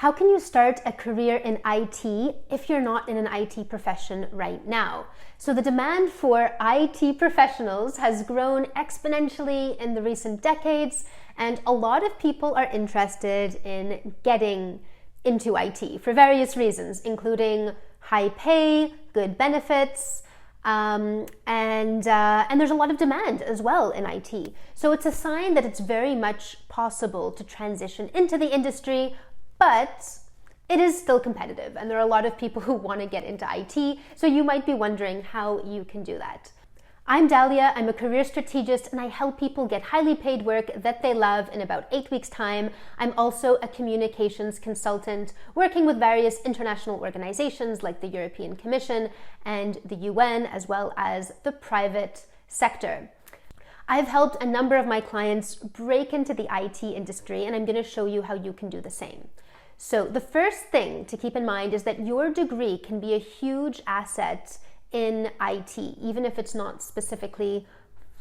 How can you start a career in IT if you're not in an IT profession right now? So the demand for IT professionals has grown exponentially in the recent decades, and a lot of people are interested in getting into IT for various reasons, including high pay, good benefits, and there's a lot of demand as well in IT. So it's a sign that it's very much possible to transition into the industry, but it is still competitive, and there are a lot of people who want to get into IT, so you might be wondering how you can do that. I'm Dahlia, I'm a career strategist, and I help people get highly paid work that they love in about 8 weeks' time. I'm also a communications consultant working with various international organizations like the European Commission and the UN, as well as the private sector. I've helped a number of my clients break into the IT industry, and I'm going to show you how you can do the same. So the first thing to keep in mind is that your degree can be a huge asset in IT, even if it's not specifically,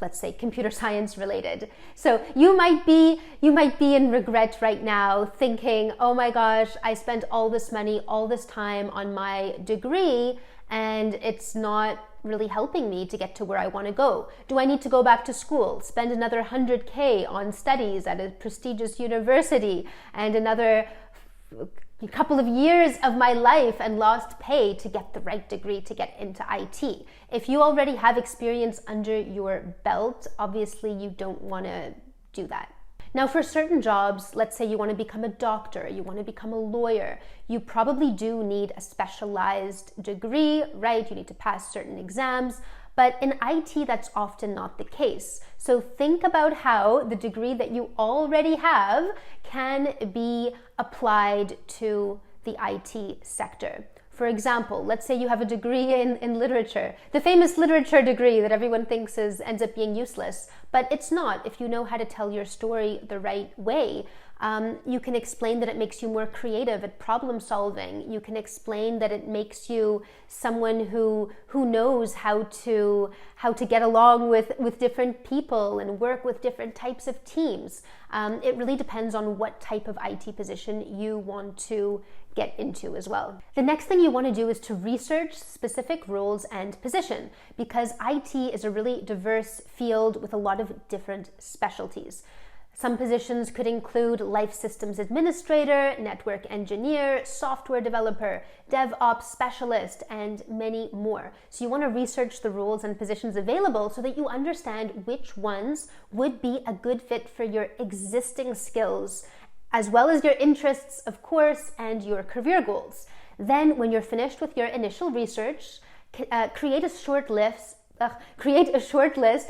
let's say, computer science related. So you might be in regret right now, thinking, oh my gosh, I spent all this money, all this time on my degree, and it's not really helping me to get to where I want to go. Do I need to go back to school, spend another 100K on studies at a prestigious university, and another a couple of years of my life and lost pay to get the right degree to get into IT? If you already have experience under your belt, obviously you don't want to do that. Now, for certain jobs, let's say you want to become a doctor, you want to become a lawyer, you probably do need a specialized degree, right? You need to pass certain exams. But in IT, that's often not the case. So think about how the degree that you already have can be applied to the IT sector. For example, let's say you have a degree in literature, the famous literature degree that everyone thinks ends up being useless, but it's not if you know how to tell your story the right way. You can explain that it makes you more creative at problem solving. You can explain that it makes you someone who knows how to get along with different people and work with different types of teams. It really depends on what type of IT position you want to get into as well. The next thing you want to do is to research specific roles and position, because IT is a really diverse field with a lot of different specialties. Some positions could include life systems administrator, network engineer, software developer, DevOps specialist, and many more. So you want to research the roles and positions available so that you understand which ones would be a good fit for your existing skills, as well as your interests, of course, and your career goals. Then, when you're finished with your initial research, create a short list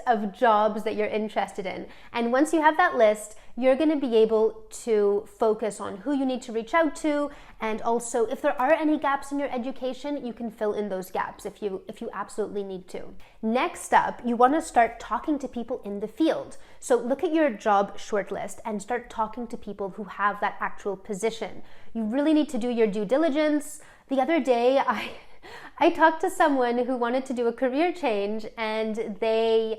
of jobs that you're interested in. And once you have that list, you're going to be able to focus on who you need to reach out to, and also if there are any gaps in your education, you can fill in those gaps if you absolutely need to. Next up, you want to start talking to people in the field. So look at your job shortlist and start talking to people who have that actual position. You really need to do your due diligence. The other day, I talked to someone who wanted to do a career change, and they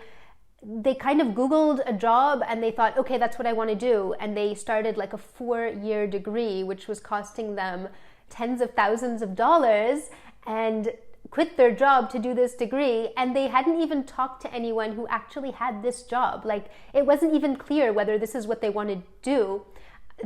kind of Googled a job and they thought, okay, that's what I want to do. And they started like a 4-year degree, which was costing them tens of thousands of dollars, and quit their job to do this degree. And they hadn't even talked to anyone who actually had this job. Like, it wasn't even clear whether this is what they want to do.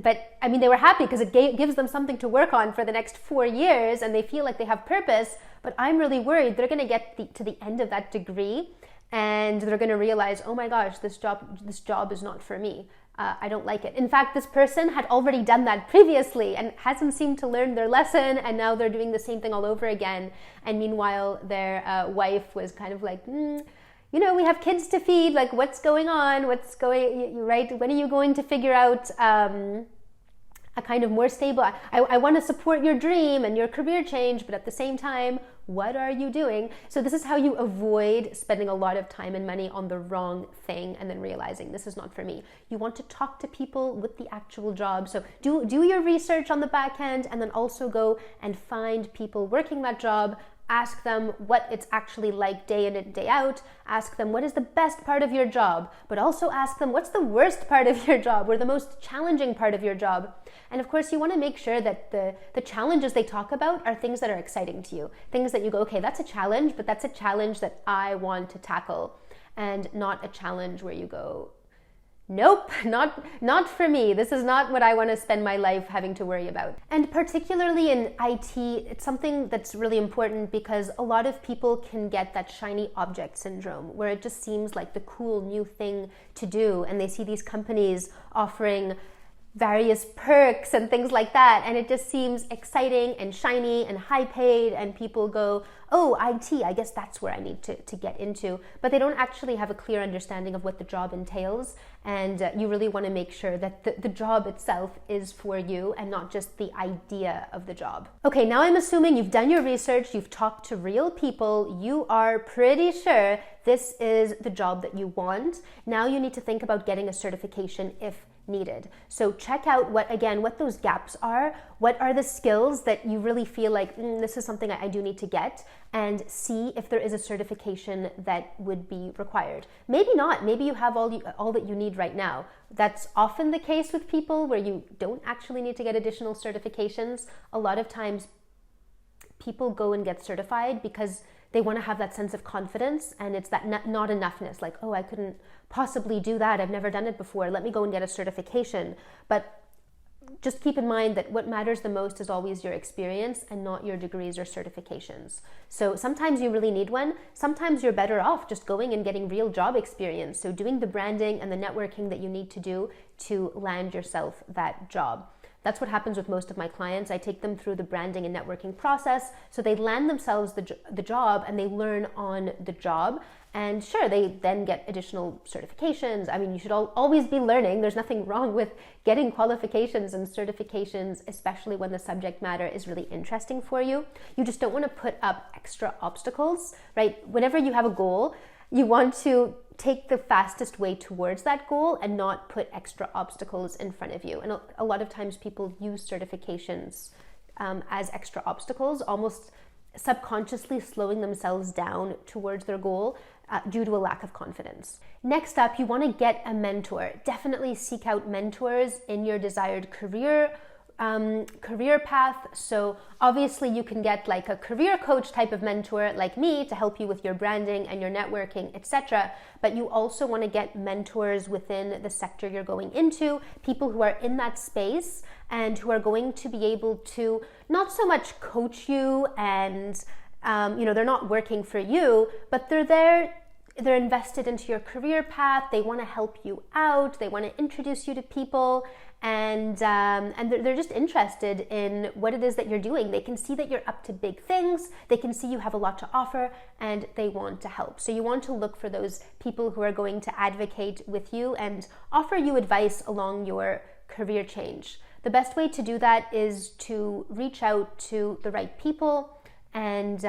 But I mean, they were happy because it gives them something to work on for the next 4 years, and they feel like they have purpose. But I'm really worried they're going to get to the end of that degree and they're going to realize, oh my gosh, this job is not for me. I don't like it. In fact, this person had already done that previously and hasn't seemed to learn their lesson, and now they're doing the same thing all over again. And meanwhile, their wife was kind of like, we have kids to feed, like, what's going on? Right? When are you going to figure out a kind of more stable, I want to support your dream and your career change, but at the same time, what are you doing? So this is how you avoid spending a lot of time and money on the wrong thing and then realizing this is not for me. You want to talk to people with the actual job. So do your research on the back end, and then also go and find people working that job Ask them what it's actually like day in and day out. Ask them what is the best part of your job, but also ask them what's the worst part of your job or the most challenging part of your job. And of course, you want to make sure that the challenges they talk about are things that are exciting to you. Things that you go, okay, that's a challenge, but that's a challenge that I want to tackle, and not a challenge where you go, nope, not for me. This is not what I want to spend my life having to worry about. And particularly in IT, it's something that's really important because a lot of people can get that shiny object syndrome where it just seems like the cool new thing to do, and they see these companies offering various perks and things like that, and it just seems exciting and shiny and high paid, and people go, oh, IT, I guess that's where I need to get into, but they don't actually have a clear understanding of what the job entails, and you really want to make sure that the job itself is for you and not just the idea of the job. Okay, now I'm assuming you've done your research, you've talked to real people, you are pretty sure this is the job that you want. Now you need to think about getting a certification if needed. So check out what those gaps are. What are the skills that you really feel like this is something I do need to get, and see if there is a certification that would be required. Maybe not. Maybe you have all that you need right now. That's often the case with people where you don't actually need to get additional certifications. A lot of times people go and get certified because they want to have that sense of confidence, and it's that not enoughness, like, oh, I couldn't possibly do that, I've never done it before, let me go and get a certification. But just keep in mind that what matters the most is always your experience and not your degrees or certifications. So sometimes you really need one, sometimes you're better off just going and getting real job experience, so doing the branding and the networking that you need to do to land yourself that job. That's what happens with most of my clients. I take them through the branding and networking process, so they land themselves the job and they learn on the job. And sure, they then get additional certifications. I mean, you should always be learning. There's nothing wrong with getting qualifications and certifications, especially when the subject matter is really interesting for you. You just don't want to put up extra obstacles, right? Whenever you have a goal, you want to take the fastest way towards that goal and not put extra obstacles in front of you. And a lot of times people use certifications as extra obstacles, almost subconsciously slowing themselves down towards their goal due to a lack of confidence. Next up, you want to get a mentor. Definitely seek out mentors in your desired career path. So obviously you can get like a career coach type of mentor like me to help you with your branding and your networking, etc. But you also want to get mentors within the sector you're going into, people who are in that space and who are going to be able to not so much coach you and they're not working for you, but they're there. They're invested into your career path. They want to help you out. They want to introduce you to people, and they're just interested in what it is that you're doing. They can see that you're up to big things. They can see you have a lot to offer, and they want to help. So you want to look for those people who are going to advocate with you and offer you advice along your career change. The best way to do that is to reach out to the right people and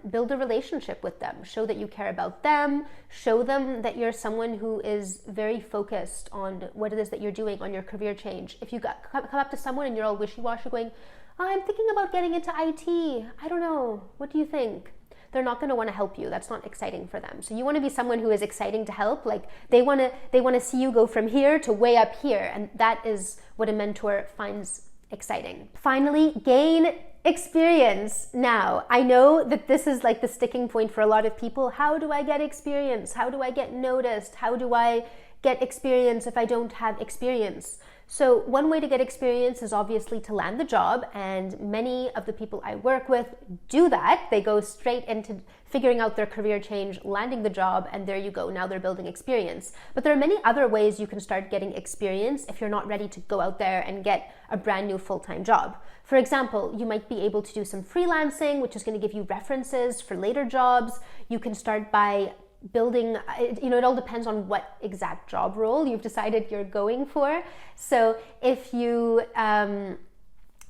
build a relationship with them. Show that you care about them. Show them that you're someone who is very focused on what it is that you're doing on your career change. If you come up to someone and you're all wishy-washy going, oh, I'm thinking about getting into IT. I don't know. What do you think? They're not going to want to help you. That's not exciting for them. So you want to be someone who is exciting to help. Like they want to see you go from here to way up here. And that is what a mentor finds exciting. Finally, gain experience. Now, I know that this is like the sticking point for a lot of people. How do I get experience? How do I get noticed? How do I get experience if I don't have experience? So one way to get experience is obviously to land the job, and many of the people I work with do that. They go straight into figuring out their career change, landing the job, and there you go. Now they're building experience. But there are many other ways you can start getting experience if you're not ready to go out there and get a brand new full-time job. For example, you might be able to do some freelancing, which is going to give you references for later jobs. You can start by building, it all depends on what exact job role you've decided you're going for. So if you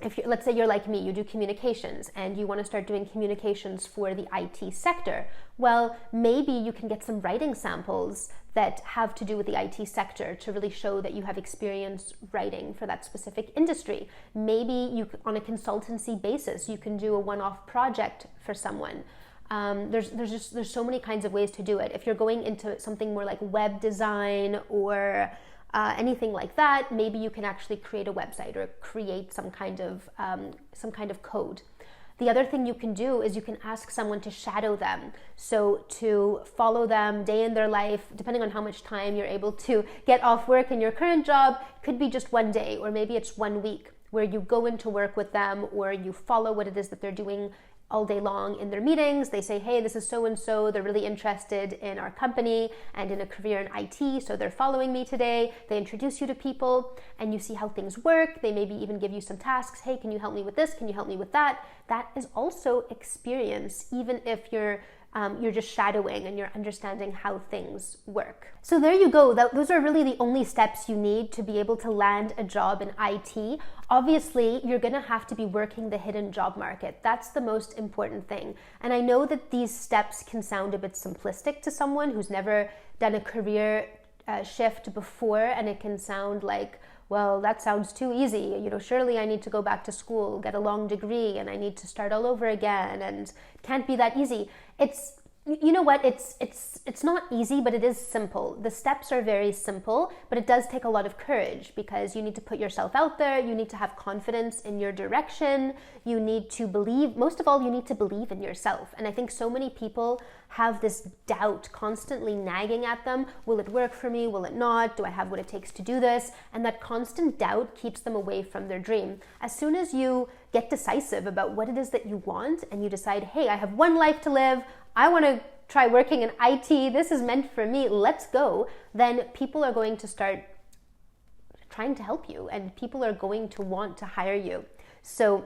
if you, let's say you're like me, you do communications and you want to start doing communications for the IT sector, well, maybe you can get some writing samples that have to do with the IT sector to really show that you have experience writing for that specific industry. Maybe you, on a consultancy basis, you can do a one-off project for someone. There's so many kinds of ways to do it. If you're going into something more like web design or anything like that, maybe you can actually create a website or create some kind of code. The other thing you can do is you can ask someone to shadow them. So to follow them day in their life, depending on how much time you're able to get off work in your current job, could be just one day, or maybe it's 1 week where you go into work with them, or you follow what it is that they're doing all day long in their meetings. They say, hey, this is so-and-so, they're really interested in our company and in a career in IT, so they're following me today. They introduce you to people and you see how things work. They maybe even give you some tasks. Hey, can you help me with this? Can you help me with that? That is also experience, even if you're just shadowing and you're understanding how things work. So there you go. Those are really the only steps you need to be able to land a job in IT. Obviously, you're going to have to be working the hidden job market. That's the most important thing. And I know that these steps can sound a bit simplistic to someone who's never done a career shift before, and it can sound like, well, that sounds too easy. You know, surely I need to go back to school, get a long degree, and I need to start all over again, and it can't be that easy. You know what, it's not easy, but it is simple. The steps are very simple, but it does take a lot of courage because you need to put yourself out there. You need to have confidence in your direction. You need to believe, most of all, you need to believe in yourself. And I think so many people have this doubt constantly nagging at them. Will it work for me? Will it not? Do I have what it takes to do this? And that constant doubt keeps them away from their dream. As soon as you get decisive about what it is that you want and you decide, hey, I have one life to live, I want to try working in IT, this is meant for me, let's go, then people are going to start trying to help you and people are going to want to hire you. So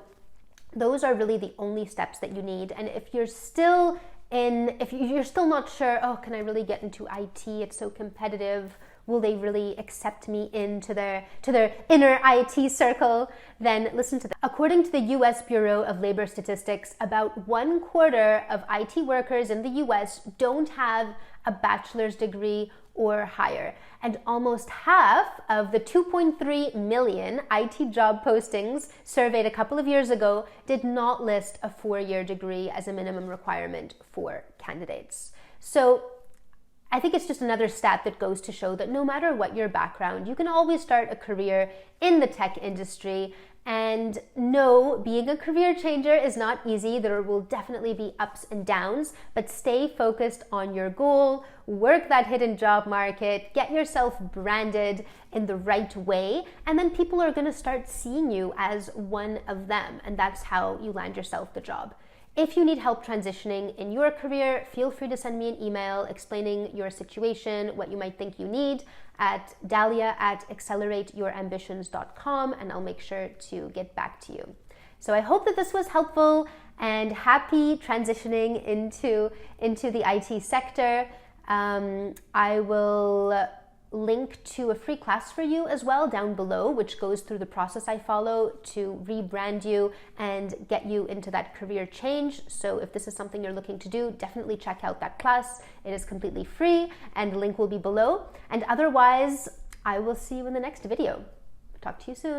those are really the only steps that you need. And if you're still not sure, oh, can I really get into IT? It's so competitive. Will they really accept me into their inner IT circle? Then listen to this. According to the US Bureau of Labor Statistics, about 1/4 of IT workers in the US don't have a bachelor's degree or higher. And almost half of the 2.3 million IT job postings surveyed a couple of years ago did not list a 4-year degree as a minimum requirement for candidates. So I think it's just another stat that goes to show that no matter what your background, you can always start a career in the tech industry. And no, being a career changer is not easy. There will definitely be ups and downs, but stay focused on your goal, work that hidden job market, get yourself branded in the right way, and then people are going to start seeing you as one of them. And that's how you land yourself the job. If you need help transitioning in your career, feel free to send me an email explaining your situation, what you might think you need, at dalia@accelerateYourAmbitions.com, and I'll make sure to get back to you. So I hope that this was helpful, and happy transitioning into the IT sector. I will link to a free class for you as well down below, which goes through the process I follow to rebrand you and get you into that career change. So if this is something you're looking to do, definitely check out that class. It is completely free and the link will be below. And otherwise, I will see you in the next video. Talk to you soon.